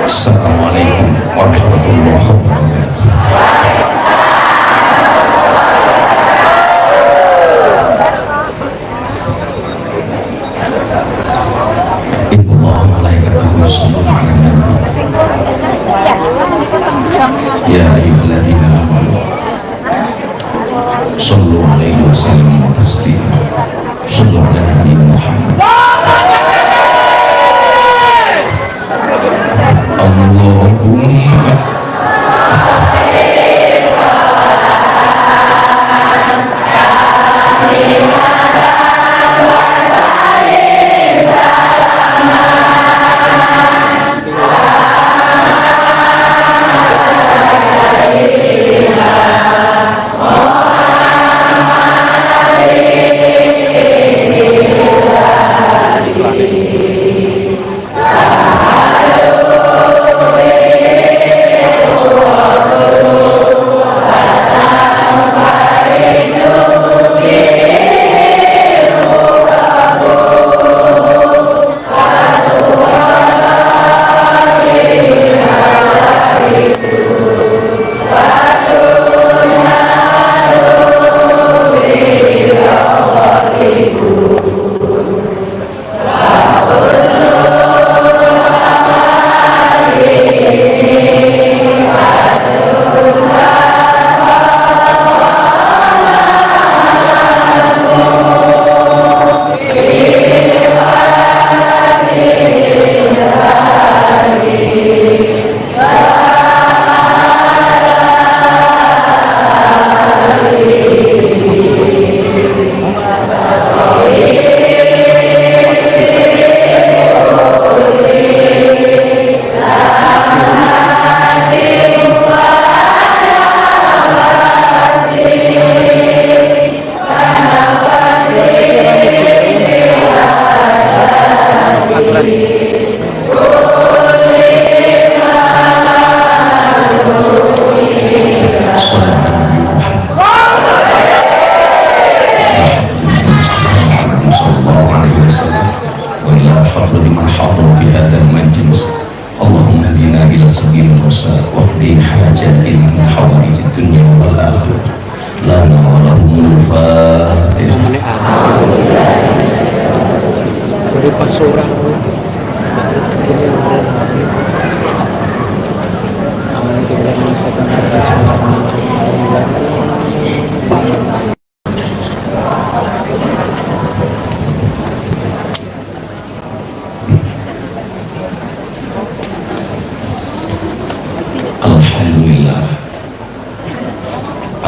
Assalamualaikum warahmatullahi wabarakatuh. Innallaha wa malaikatahu yusholluna 'alan nabi. Ya ayyuhalladzina amanu shollu 'alaihi wa sallimu taslima. Shollu 'ala nabiyyina Muhammad. Allahumma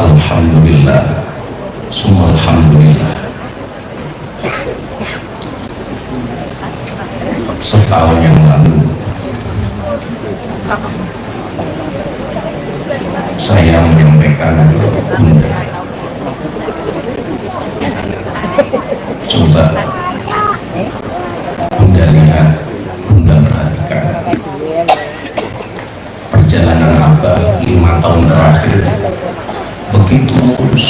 Alhamdulillah, summa alhamdulillah. Setahun yang lalu saya menyampaikan ke Bunda, coba Bunda lihat, Bunda perhatikan perjalanan Abah 5 tahun terakhir begitu mulus,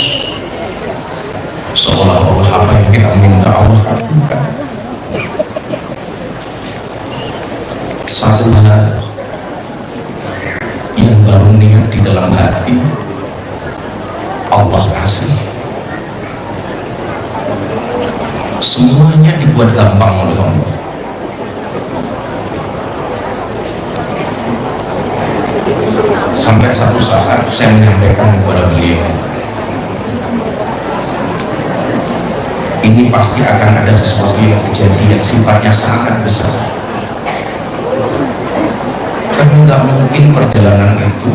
seolah-olah apa yang kita minta Allah kabulkan. Satu hal yang baru niat di dalam hati Allah kasih, semuanya dibuat gampang oleh Allah. Sampai satu saat saya menyampaikan kepada beliau, ini pasti akan ada sesuatu yang kejadian sifatnya sangat besar, karena nggak mungkin perjalanan itu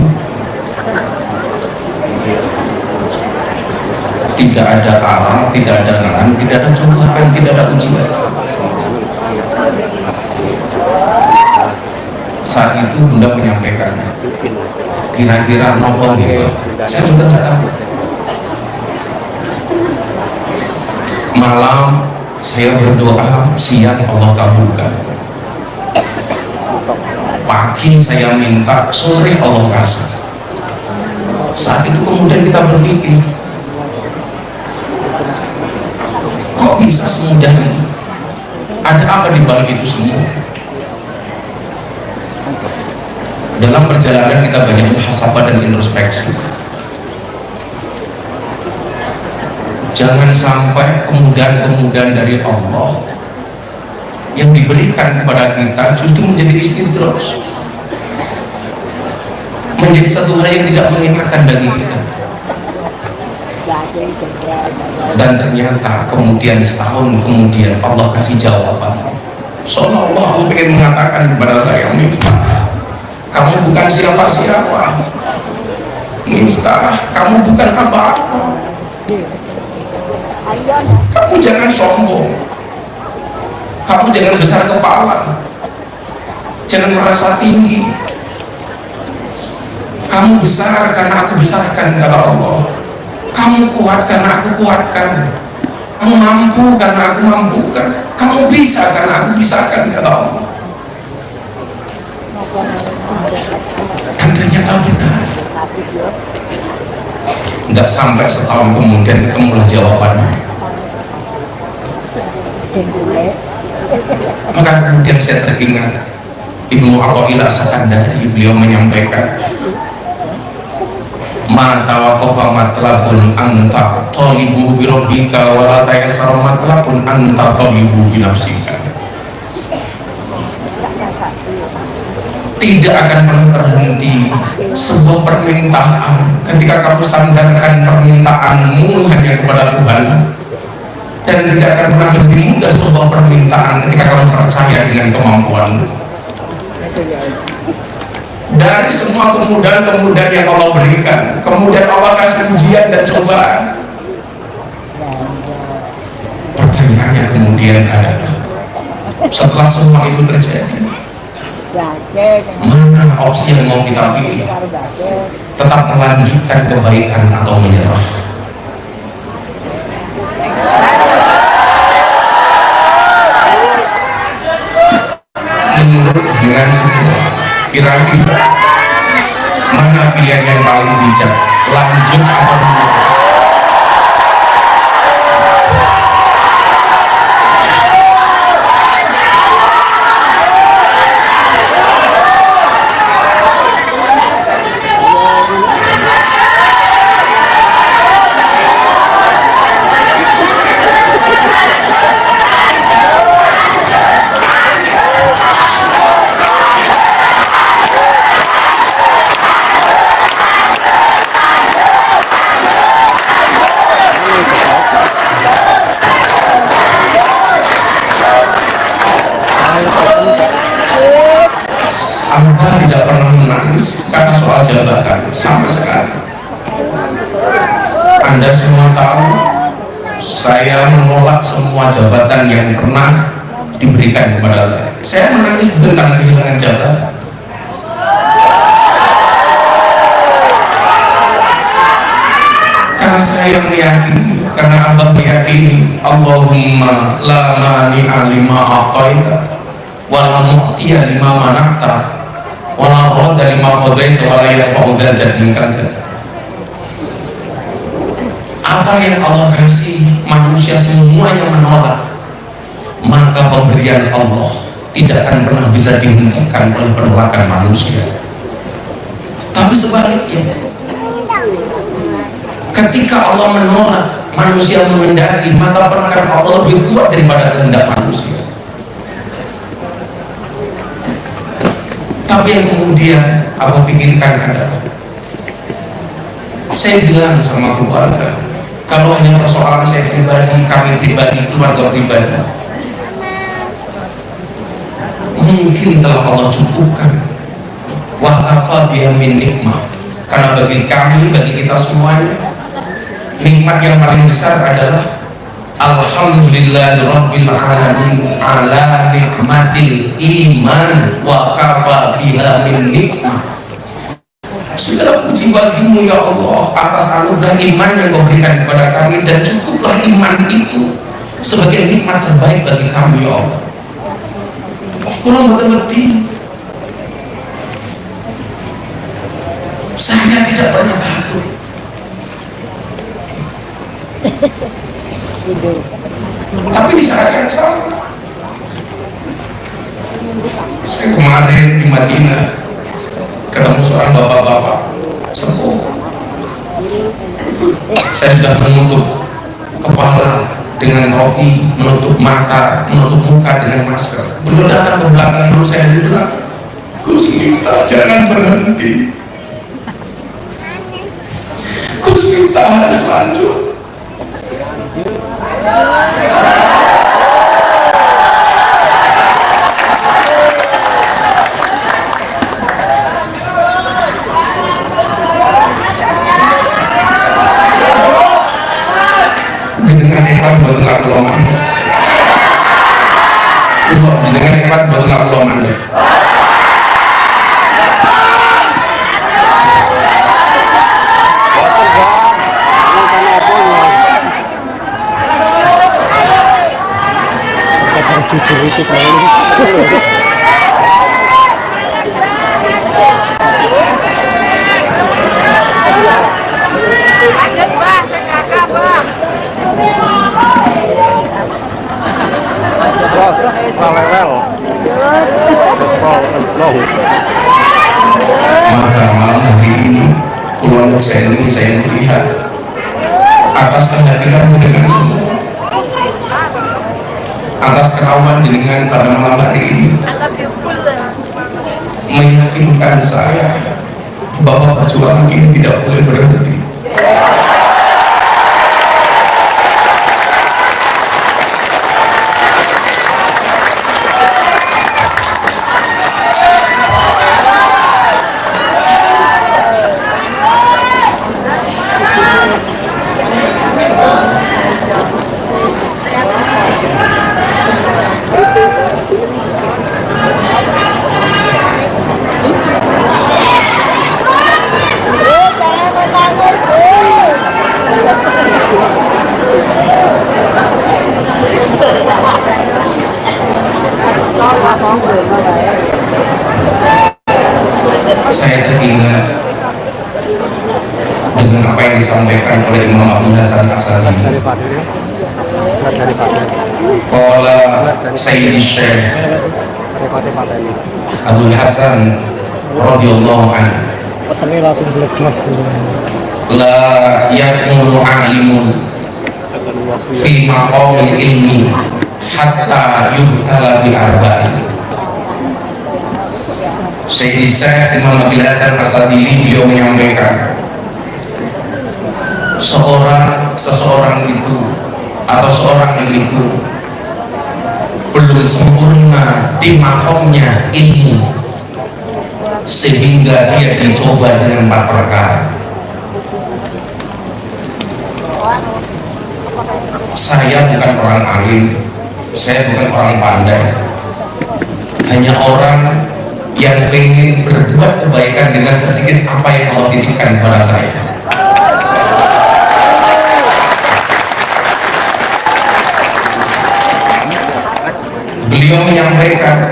tidak ada alam, tidak ada nahan, tidak ada cobaan, tidak ada ujian. Saat itu Bunda menyampaikan, kira-kira nopo gitu, saya juga nggak tahu. Malam Saya berdoa, siang Allah kabulkan. Pagi saya minta, sore Allah kasih. Saat itu kemudian kita berpikir, kok bisa semudah ini? Ada apa di balik itu semua? Dalam perjalanan kita banyak muhasabah dan introspeksi. Jangan sampai kemudahan-kemudahan dari Allah yang diberikan kepada kita justru menjadi istidros, menjadi satu hal yang tidak mengenakan bagi kita. Dan ternyata kemudian setahun kemudian Allah kasih jawaban. Soalnya Allah ingin mengatakan kepada saya, Miftah, kamu bukan siapa-siapa. Miftah, kamu bukan apa-apa. Kamu jangan sombong, kamu jangan besar kepala, jangan merasa tinggi. Kamu besar karena aku besarkan, kata Allah. Kamu kuat karena aku kuatkan. Kamu mampu karena aku mampukan. Kamu bisa karena aku bisakan, kata Allah. Dan ternyata benar. Nggak sampai setahun kemudian ketemulah jawabannya. Maka kemudian saya teringat Ibnu Athaillah As-Sakandari, beliau menyampaikan, ma tawaqafa matlabun anta talibu bi rabbika wa la tayassara matlabun anta talibu bi nafsika. Tidak akan pernah terhenti sebuah permintaan ketika kamu sandarkan permintaanmu hanya kepada Tuhan, dan tidak akan pernah berhenti mudah sebuah permintaan ketika kamu percaya dengan kemampuanmu. Dari semua kemudahan-kemudahan yang Allah berikan, kemudian Allah kasih ujian dan cobaan. Pertanyaannya kemudian adalah, setelah semua itu terjadi, mana opsi yang mau kita pilih? Tetap melanjutkan kebaikan atau menyerah? Menurut dengan semua, kira-kira mana pilihan yang paling bijak? Lanjut atau menyerah? Anda tidak pernah menangis karena soal jabatan sampai sekarang. Anda semua tahu saya menolak semua jabatan yang pernah diberikan kepada saya. Saya menangis bukan karena kehilangan jabatan, karena saya meyakini, karena Abah meyakini, Allahumma la mani'a lima a'taita wa la mu'tiya lima mana'ta walau dari maqadain wala yanfa'u dzal jad minkal. Apa yang Allah kasih manusia semua yang menolak, maka pemberian Allah tidak akan pernah bisa dihentikan oleh penolakan manusia. Tapi sebaliknya, ketika Allah menolak, manusia mengendaki, maka penolakan Allah lebih kuat daripada kehendak manusia. Tapi yang kemudian aku pikirkan adalah, saya bilang sama keluarga, kalau hanya persoalan saya pribadi, kami pribadi, keluarga pribadi, mungkin telah Allah cukupkan. Wa kafa biha min nikmah. Karena bagi kami, bagi kita semuanya, nikmat yang paling besar adalah alhamdulillahirabbil alamin ala nikmatil iman wa kafa biha min nikmah. Segala puji bagimu ya Allah atas anugerah iman yang kau berikan kepada kami, dan cukuplah iman itu sebagai nikmat terbaik bagi kami, ya Allah. Kula mboten wedi. Saya tidak banyak takut. Tapi di saat yang sama, saya kemarin di Madinah ketemu seorang bapak-bapak sepuh. Saya sudah menutup kepala dengan topi, menutup mata, menutup muka dengan masker. Beliau datang ke belakang dulu, saya bilang, Gus Miftah jangan berhenti, Gus Miftah harus lanjut. Jenengan ikhlas betul aku loman. Jenengan ikhlas betul aku loman deh. Jujur itu maka malam hari ini keluarga saya ini saya melihat atas kehadiran dengan semua, atas kerawan jenengan pada malam hari ini meyakinkan saya bahwa perjuangan ini tidak boleh berhenti. Saya teringat dengan apa yang disampaikan oleh Imam Abu Hasan Asy-Syadzili. Qala Sayyidi Syekh Abu Hasan radhiyallahu anhu, la yakunu alimun fi maqamil ilmi hatta yubtala bi arba'in. Sayyidi Syekh Imam Abu Hasan Asy-Syadzili beliau menyampaikan, seseorang itu atau seorang itu belum sempurna di makomnya ilmu sehingga dia dicoba dengan 4 perkara. Saya bukan orang alim, saya bukan orang pandai, hanya orang yang ingin berbuat kebaikan dengan sedikit apa yang Allah titipkan kepada saya. Beliau menyampaikan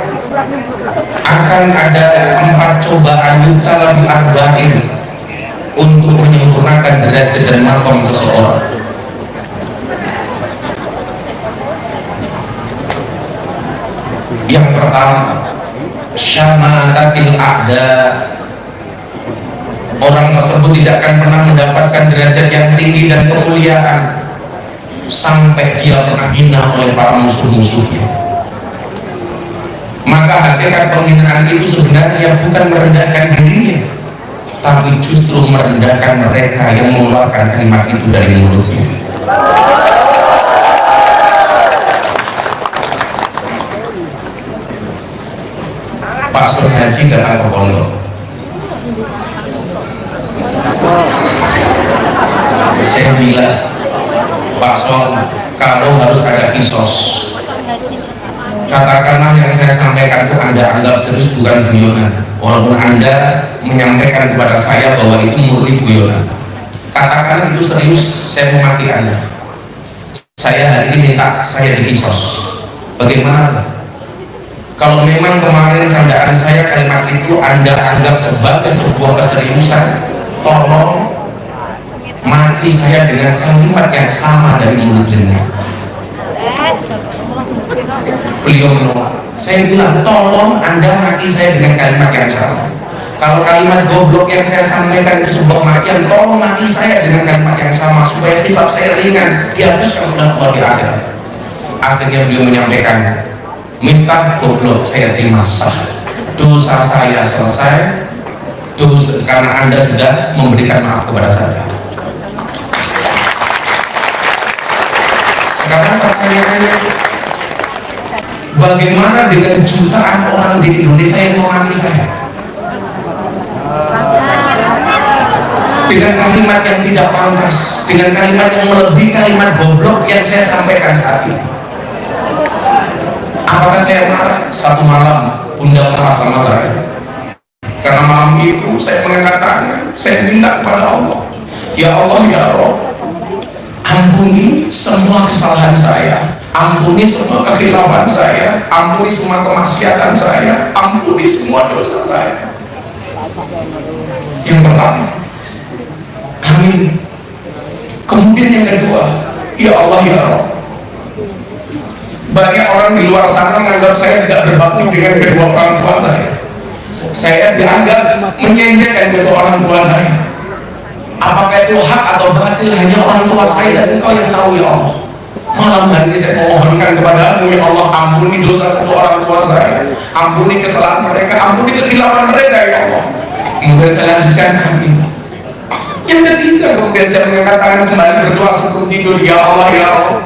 akan ada 4 cobaan yubtala bi arba'in untuk menyempurnakan derajat dan maqam seseorang. Yang pertama, syamatatil a'da. Orang tersebut tidak akan pernah mendapatkan derajat yang tinggi dan kemuliaan sampai dia pernah hina oleh para musuh-musuhnya. Maka hakikat penghinaan itu sebenarnya bukan merendahkan dirinya, tapi justru merendahkan mereka yang mengeluarkan kalimat itu dari mulutnya. Pak Sur Haji datang ke pondok. Saya bilang, Pak Sol, kalau harus ada kisos, katakanlah yang saya sampaikan itu Anda anggap serius, bukan guyonan. Walaupun Anda menyampaikan kepada saya bahwa itu murni guyonan, katakanlah itu serius, saya mau mati Anda. Saya hari ini minta saya dikisos. Bagaimana? Kalau memang kemarin candaan saya kalimat itu Anda anggap sebagai sebuah keseriusan, tolong mati saya dengan kalimat yang sama dari mulut jenengan. Beliau menolak. Saya bilang, tolong Anda mati saya dengan kalimat yang sama. Kalau kalimat goblok yang saya sampaikan itu sebuah makian, tolong mati saya dengan kalimat yang sama supaya hisab saya ringan, dihapuskan oleh Allah di akhirat. Akhirnya beliau menyampaikan, minta goblok saya terima sah, dosa saya selesai, dosa karena Anda sudah memberikan maaf kepada saya. Sekarang pertanyaannya, bagaimana dengan jutaan orang di Indonesia yang mau mati saya dengan kalimat yang tidak pantas, dengan kalimat yang melebihi kalimat goblok yang saya sampaikan saat ini? Apakah saya marah? Satu malam Bunda marah sama saya karena malam itu saya mengangkat tangan, saya minta kepada Allah, ya Allah ya Rabb, ampuni semua kesalahan saya, ampuni semua kekhilafan saya, ampuni semua kemaksiatan saya, ampuni semua dosa saya. Yang pertama, amin. Kemudian yang kedua, ya Allah ya Rabb, banyak orang di luar sana menganggap saya tidak berbakti dengan kedua orang tua saya. Saya dianggap menyenjekkan kedua orang tua saya. Apakah itu hak atau batil hanya orang tua saya dan Engkau yang tahu ya Allah. Malam hari ini saya mohonkan kepadamu ya Allah, ampuni dosa kedua orang tua saya, ampuni kesalahan mereka, ampuni kekhilafan mereka ya Allah. Kemudian saya lanjutkan amin. Yang ketiga, kemudian saya mengangkat tangan kembali berdoa sebelum tidur, ya Allah ya Allah,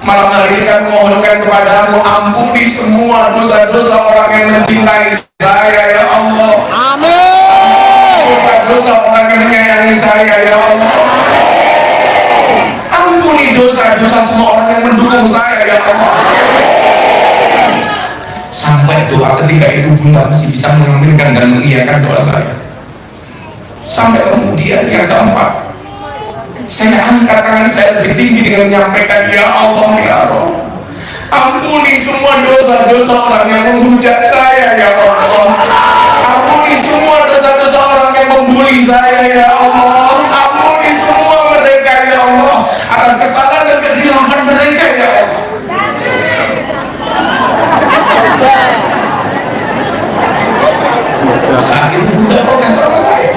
malam hari ini kami mohonkan kepadamu, ampuni semua dosa-dosa orang yang mencintai saya ya Allah. Amin. Dosa-dosa orang yang menyayangi saya ya Allah. Ampuni dosa-dosa semua orang yang mendukung saya ya Allah. Sampai doa ketika itu Bunda masih bisa mengaminkan dan mengiyakan doa saya. Sampai kemudian yang keempat, saya angkat tangan saya lebih tinggi dengan menyampaikan, ya Allah ya Rabb, ampuni semua dosa-dosa orang yang menghujat saya ya Allah. Ampuni semua dosa-dosa orang yang membuli saya ya Allah. Ampuni semua mereka ya Allah atas kesalahan dan kekhilafan mereka ya Allah. Saat itu Bunda protes sama saya,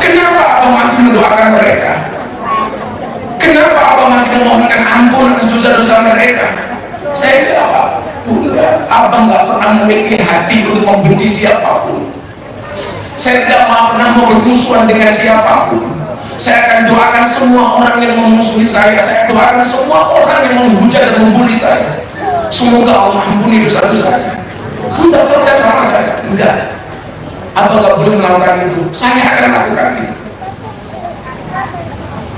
kenapa Abah masih mendoakan mereka? Kenapa Abah masih memohonkan ampun atas dosa-dosa mereka? Saya jawab, Bunda, Abah nggak pernah memiliki hati untuk membenci siapapun. Saya tidak pernah mau bermusuhan dengan siapapun. Saya akan doakan semua orang yang memusuhi saya. Saya doakan semua orang yang menghujat dan membuli saya. Semoga Allah ampuni dosa-dosa saya. Bunda protes sama saya, enggak, Abah nggak boleh melakukan itu. Saya akan lakukan itu.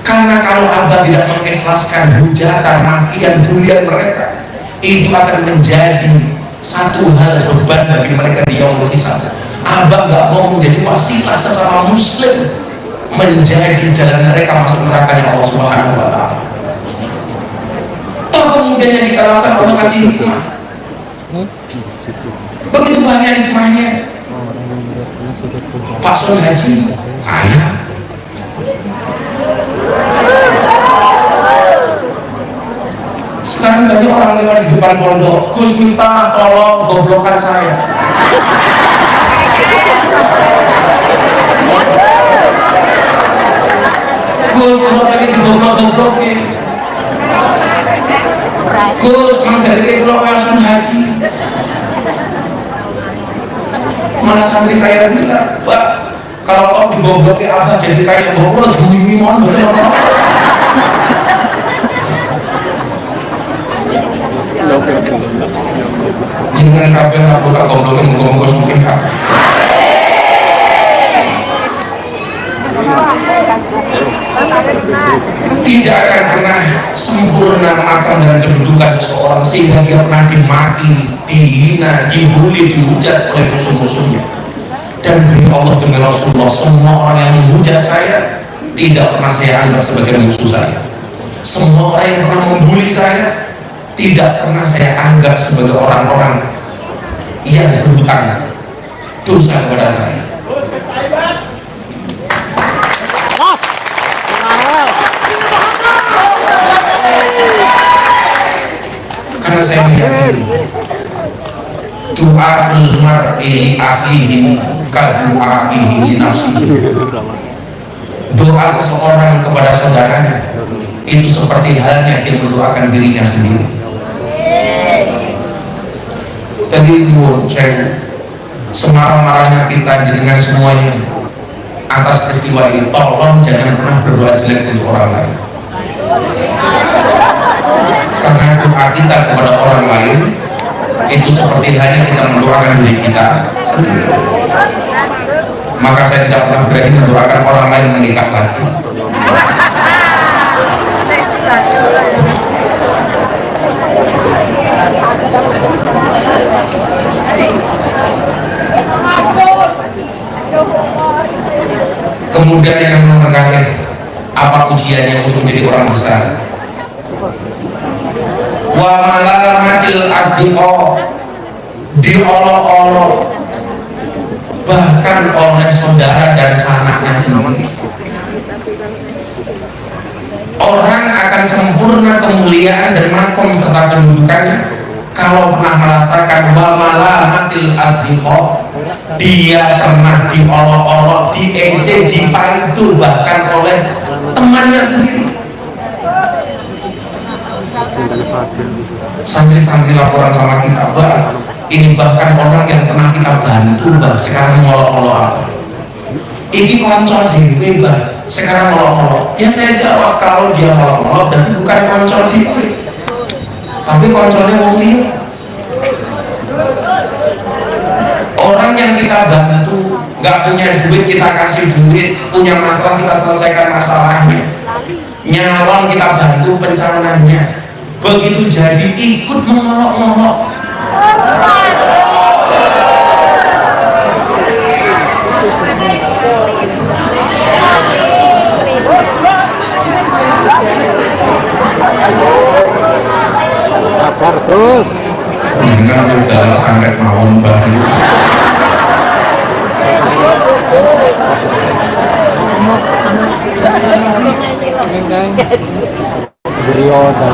Karena kalau Abah tidak mengikhlaskan hujatan, makian, bulian mereka, itu akan menjadi satu hal beban bagi mereka di yaumul hisab. Abah nggak mau menjadi wasilah sesama muslim menjadi jalan mereka masuk neraka yang Allah Subhanahu wa Ta'ala. Toh kemudian yang kita lakukan Allah kasih hikmah. Begitu banyak hikmahnya. Pak Sun Haji kaya, sekarang banyak orang lewat di depan pondok, Gus Miftah tolong goblokan saya. Gus pengen digoblok-goblokin. Gus dari pulau Yasun Haji. Malah santri saya bilang, Pak, kalau kau digobloki Abah jadi kayak goblok, bunyi mohon betul-betul. Jangan kabel nggak boleh goblokin, muka-muka mungkin kan. Tidak akan pernah sempurna makam dan kedudukan seseorang sehingga dia pernah dimaki, dihina, dibully, dihujat oleh musuh-musuhnya. Dan demi Allah, demi Rasulullah, semua orang yang menghujat saya tidak pernah saya anggap sebagai musuh saya. Semua orang yang pernah membuli saya tidak pernah saya anggap sebagai orang-orang yang berhutang dosa kepada saya. Karena saya meyakini doa al-mar'i li akhihi ka du'aihi li nafsihi. Doa seseorang kepada saudaranya itu seperti halnya dia mendoakan dirinya sendiri. Tadi saya semarah-marahnya kita jenengan semuanya atas peristiwa ini, tolong jangan pernah berdoa jelek untuk orang lain, karena doa kita kepada orang lain itu seperti halnya kita mendoakan diri kita sendiri. Maka saya tidak pernah berani mendoakan orang lain menikah lagi. Kemudian yang nomor kali, apa ujiannya untuk menjadi orang besar? Wa malamatil asdiqo, diolok-olok bahkan oleh saudara dan sanaknya sendiri. Orang akan sempurna kemuliaan dan makom serta kedudukannya kalau pernah merasakan wa malamatil asdiqo, dia pernah diolok-olok, diejek, dipantu bahkan oleh temannya sendiri. Santri-santri laporan sama kita, Mbak, ini bahkan orang yang pernah kita bantu, Mbak, sekarang ngolok-ngolok apa? Ini konco dewe, Mbak, sekarang ngolok-ngolok. Ya saya jawab, kalau dia ngolok-ngolok berarti bukan konco dewe, tapi konconya wong liya. Orang yang kita bantu nggak punya duit, kita kasih duit, punya masalah kita selesaikan masalahnya, nyalon kita bantu pencalonannya, begitu jadi ikut mengolok-ngolok. Sabar terus. Dengan juga sampai mawon baru.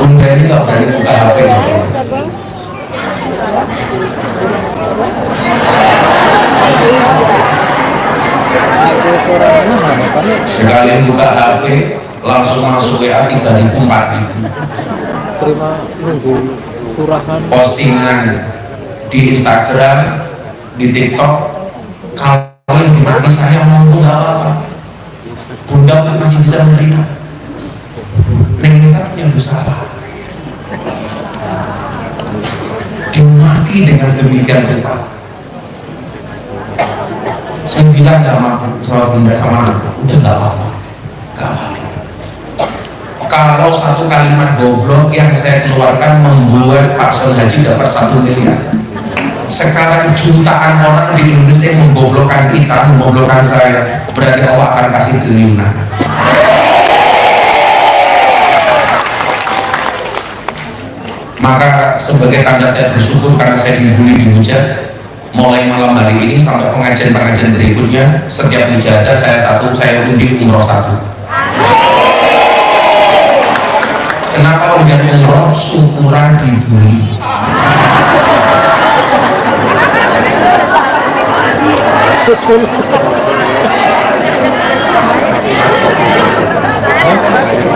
Bunda ini nggak berani buka HP. Sekali buka HP langsung masuk WA 3.000 4.000. Terima nunggu turahan. Postingan di Instagram, di TikTok, kalau yang dimati saya ngomong nggak apa-apa, Bunda masih bisa menerima. Neng kita punya dosa apa? Dimaki dengan sedemikian rupa. Saya bilang sama Bunda, sama udah nggak apa-apa, nggak apa-apa. Kalau satu kalimat goblok yang saya keluarkan membuat Pak Son Haji dapat 1 miliar. Sekarang jutaan orang di Indonesia yang memgoblokkan kita, memgoblokkan saya, berarti Allah akan kasih triliunan. Maka sebagai tanda saya bersyukur karena saya dibully, dihujat, mulai malam hari ini sampai pengajian-pengajian berikutnya, setiap mujahadah saya undi umroh 1. Kenapa udah umroh? Syukuran dibully.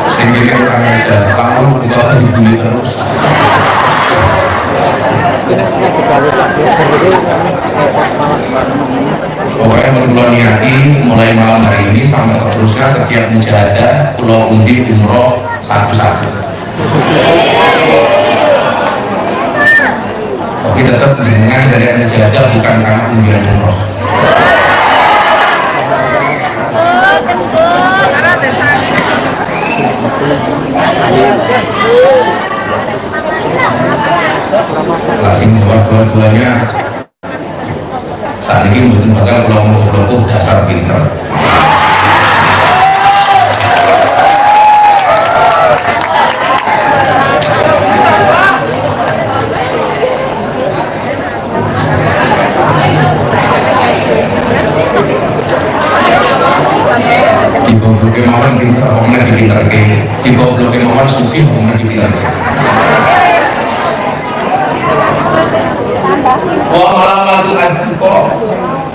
Sehingga orang aja lama juga dibully terus. Pokoknya menurut niati mulai malam hari ini sampai seterusnya setiap mujahadah pulau undi umroh 1-1. Tapi tetap dengan dari mujahadah bukan karena undian umroh. Lasing dua-duanya saat ini mungkin bakal kelompok-kelompok dasar pinter.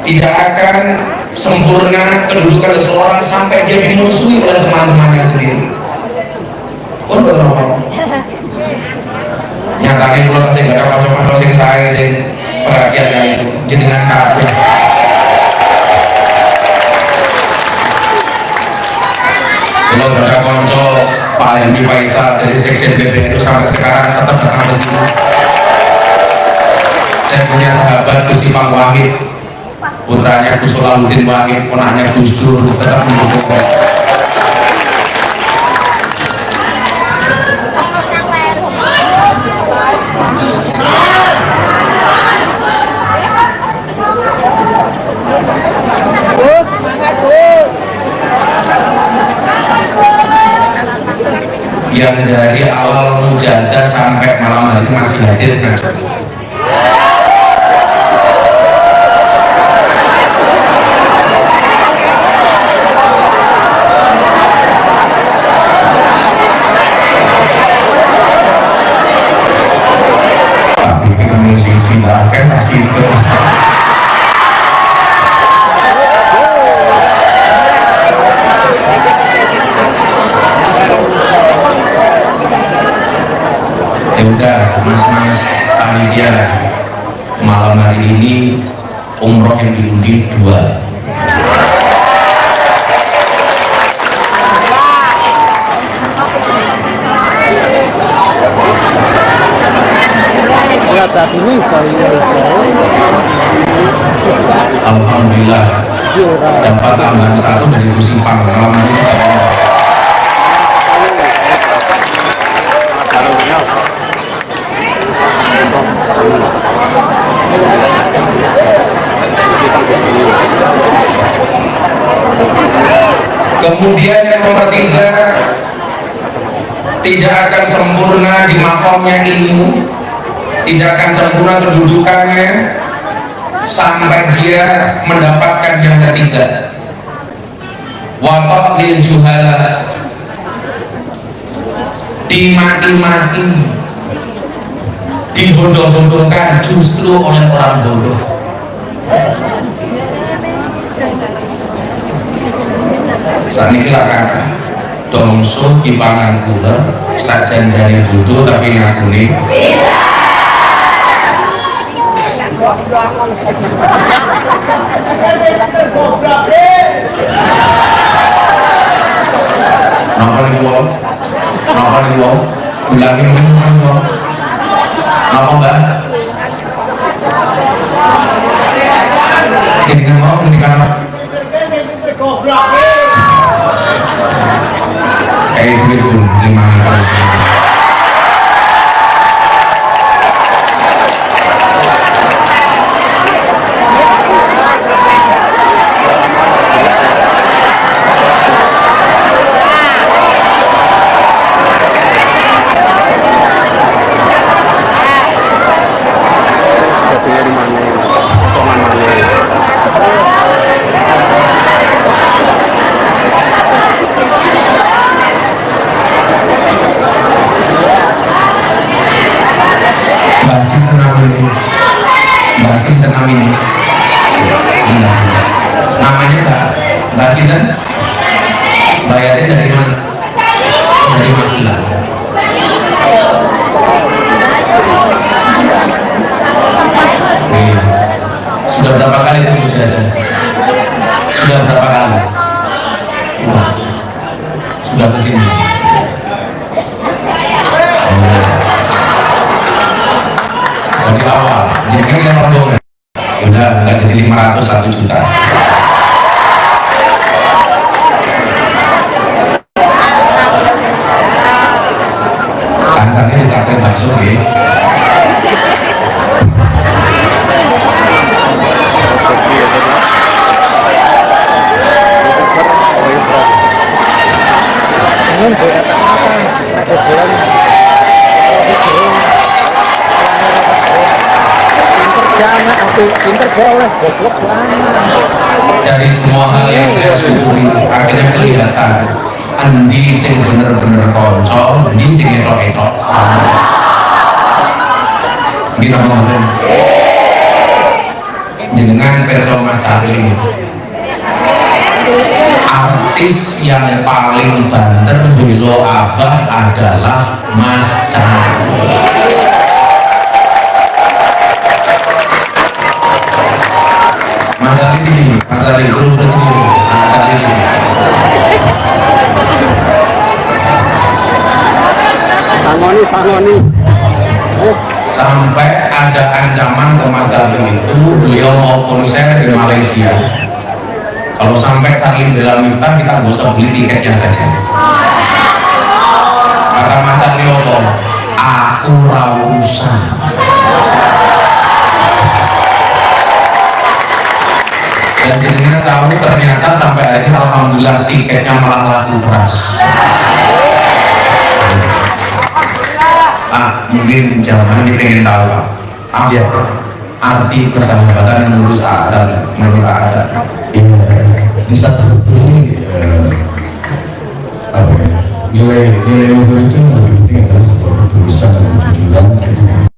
tidak akan sempurna kedudukan seseorang sampai dia dimusuhi oleh teman-temannya sendiri. Pun berapa? Nyatanya kalau kasih gak ada kocok-kocok sing saya sing perhatian kayak itu jenengan kabeh. Kalau ada konco Pak Hendy Faisal dari Sekjen PBNU sampai sekarang tetap datang ke sini. Saya punya sahabat Gus Ipang Wahid, putranya Gus Solahuddin Wahid, ponaknya Gus Dur, tetap mendukung. Yang dari awal mujahadah sampai malam hari masih hadir ngajar. Tapi kita musik final kan masih itu. Ya udah, mas-mas panitia, malam hari ini umroh yang diundi 2. Ya tadi ini saya Alhamdulillah dapat tambahan 1 dari Gus Ipang. Malam hari ini juga kemudian yang nomor 3, tidak akan sempurna di makomnya ilmu, tidak akan sempurna kedudukannya sampai dia mendapatkan yang ketiga, watak lil juhala, dimaki-maki, dibodoh-bodohkan justru oleh orang bodoh. Saat ini kata dongso di pangan kula sak janjane bodoh tapi ngakuni napa niku wong bulan ini napa Mbak jadi kan mau ngendikan duit pun 500. Namanya Mbak Sinten, bayarnya dari mana? Dari Magelang. Sudah berapa kali itu mujahadah? Sudah berapa kali? Sudah kesini. Dari awal, jadi kan kita rombongan. Udah nggak jadi 500, 1 juta. Kancangnya ditarik bakso ya. Dari semua hal yang saya syukuri akhirnya kelihatan endi sing bener-bener konco, endi sing etok-etok. Gini apa dengan perso Mas Charlie. Artis yang paling banter belo abah adalah Mas Charlie. Mas Charlie sini, Mas Charlie belum bersini, Mas Charlie sini. Sangoni. Sampai ada ancaman ke Mas Charlie itu, beliau mau konser di Malaysia. Kalau sampai Charlie bela Miftah, kita nggak usah beli tiketnya saja. Kata Mas Charlie Oto, aku rawusan. Dan jenengan tahu ternyata sampai hari ini alhamdulillah tiketnya malah laku keras. Mungkin jangan ini pengen tahu apa arti persahabatan menurut A'adzan, menurut A'adzan. Di saat seperti ini apa ya, nilai luhur itu yang lebih penting adalah sebuah ketulusan dan kejujuran.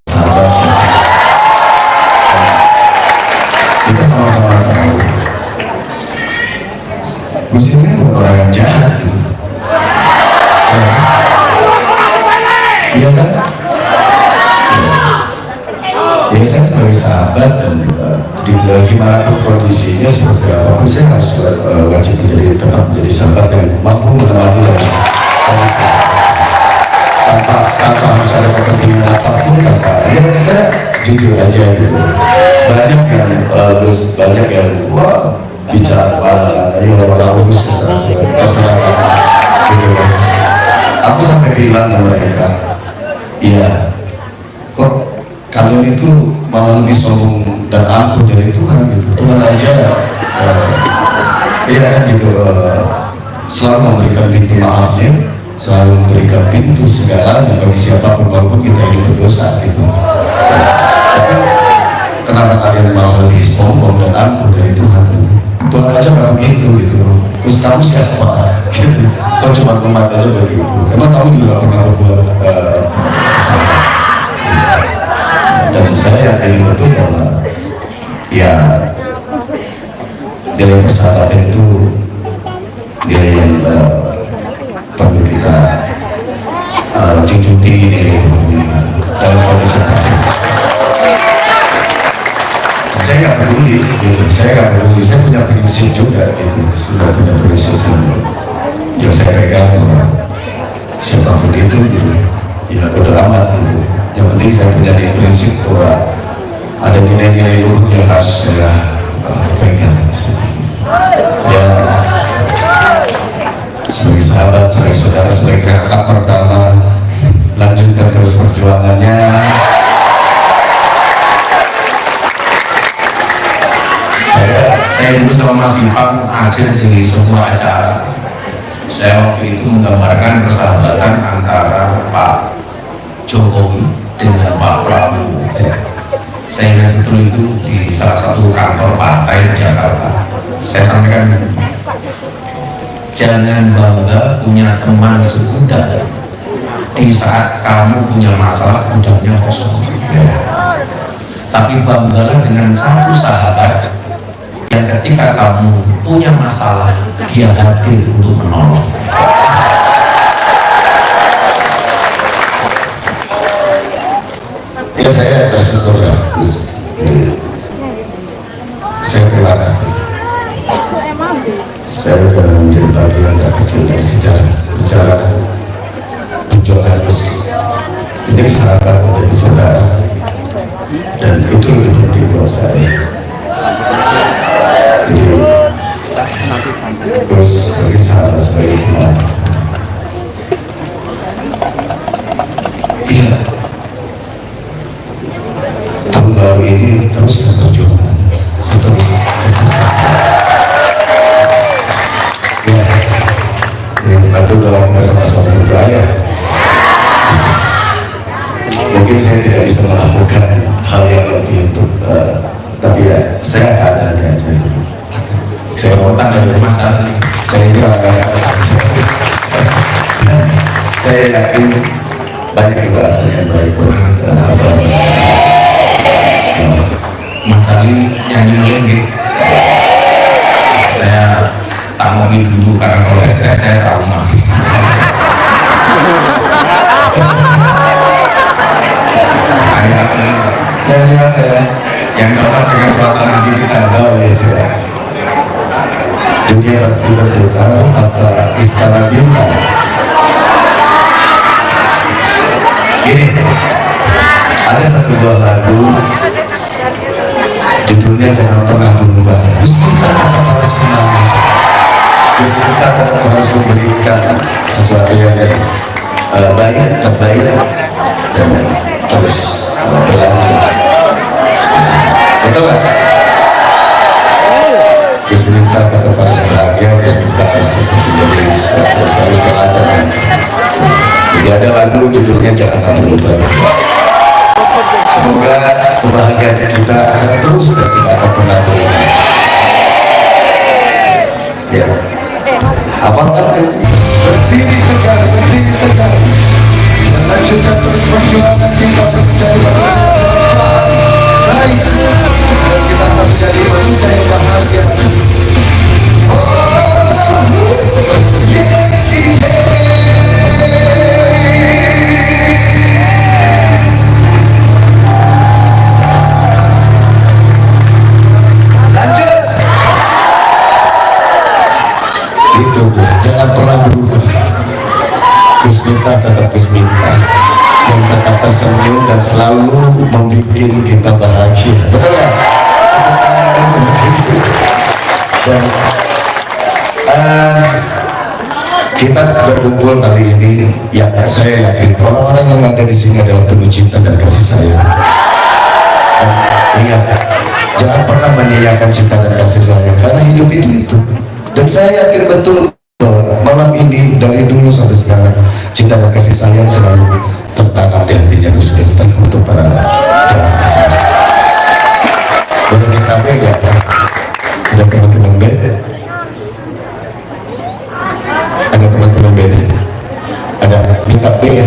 Kita sama-sama tahu Gus ini kan bukan orang yang jahat gitu. Iya kan? Ya saya sebagai sahabat dan gimana pun kondisinya seperti apapun saya harus wajib tetap menjadi sahabat yang mampu menemani dan tanpa harus ada kepentingan apapun, ya saya jujur aja gitu. Banyak yang wah bicara ya orang bagus terserah gitu. Aku sampai bilang ke mereka, iya kok kalian itu malah lebih sombong dan angkuh dari Tuhan gitu. Tuhan aja ya kan gitu, selalu memberikan pintu maafnya, selalu memberikan pintu segalanya bagi siapapun walaupun kita ini berdosa gitu. Tapi kenapa kalian malah lebih sombong dan angkuh dari Tuhan? Tuhan aja nggak begitu gitu. Terus kamu siapa? Gitu. Kau cuma umat aja begitu. Emang kamu juga pernah berbuat dan saya yakin betul bahwa ya nilai persahabatan itu nilai yang perlu kita junjung tinggi nilai hubungan dalam kondisi tertentu. Saya nggak peduli gitu, saya punya prinsip juga gitu, sudah punya prinsip yang saya pegang bahwa siapapun itu gitu, ya bodo amat gitu. Yang penting saya punya prinsip bahwa ada nilai-nilai luhur yang harus saya pegang. Ya, sebagai sahabat, sebagai saudara, sebagai kakak pertama, lanjutkan terus perjuangannya. Saya dulu sama Mas Ifam hadir di sebuah acara. Saya waktu itu menggambarkan persahabatan antara Pak Jokowi dengan Pak Prabowo. Saya ingat betul itu di salah satu kantor partai di Jakarta. Saya sampaikan, jangan bangga punya teman sebudak di saat kamu punya masalah budaknya kosong. Tapi banggalah dengan satu sahabat yang ketika kamu punya masalah dia hadir untuk menolong. Ya saya bersyukur ya, saya terima kasih. Saya sudah menjadi bagian terkecil dari sejarah perjuangan Gus. Menjadi sahabat, menjadi saudara, dan itu lebih penting buat saya. Jadi Gus sebagai sahabat, sebagai teman. Iya. Tahun baru ini terus berjuang seterusnya. Ya, bantu doang sama-sama berdoa. Mungkin saya tidak bisa melakukan hal yang lebih untuk, tapi ya saya ada aja. Saya kontak dengan Mas Charlie. Saya juga saya yakin banyak juga yang baik. Mas Charlie nyanyi satu buah lagu, judulnya Jangan Pernah Berubah. Terus kita tetap harus semangat, terus kita tetap harus memberikan sesuatu yang baik, terbaik, dan terus berlanjut. Betul kan? Terus kita tetap harus bahagia, terus kita harus tetap menjadi sesuatu selalu berlaku. Jadi ada lagu judulnya Jangan Pernah Berubah. Semoga kebahagiaan kita akan terus dan tidak akan pernah berubah. Ya, hafalkan. Berdiri tegak, lanjutkan terus perjuangan kita untuk menjadi manusia baik, dan kita akan menjadi manusia yang bahagia. Itu Gus, jangan pernah berubah. Gus minta tetap Gus minta, dan tetap tersenyum dan selalu membuat kita bahagia. Betul ya? Dan kita berkumpul kali ini, ya saya yakin orang-orang yang ada di sini adalah penuh cinta dan kasih sayang. Dan ingat, jangan pernah menyia-nyiakan cinta dan kasih sayang, karena hidup itu. Dan saya yakin betul malam ini dari dulu sampai sekarang cinta dan kasih sayang selalu tertanam di hatinya Gus Miftah untuk para jamaah. Boleh kita ya? Ada teman-teman beda? Ada teman-teman beda? Ada minta B ya?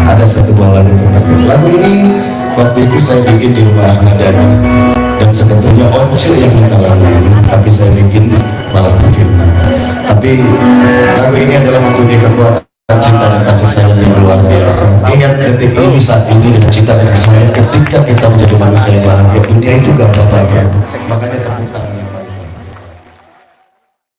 Ada satu buah lagu tentang lagu ini waktu itu saya bikin di rumah Ahmad Dhani, dan sebetulnya Once yang minta lagu ini, tapi saya bikin malah bikin. Tapi lagu ini adalah mempunyai kekuatan cinta dan kasih sayang yang luar biasa. Ingat detik ini, saat ini, dengan cinta dan kasih sayang, ketika kita menjadi manusia yang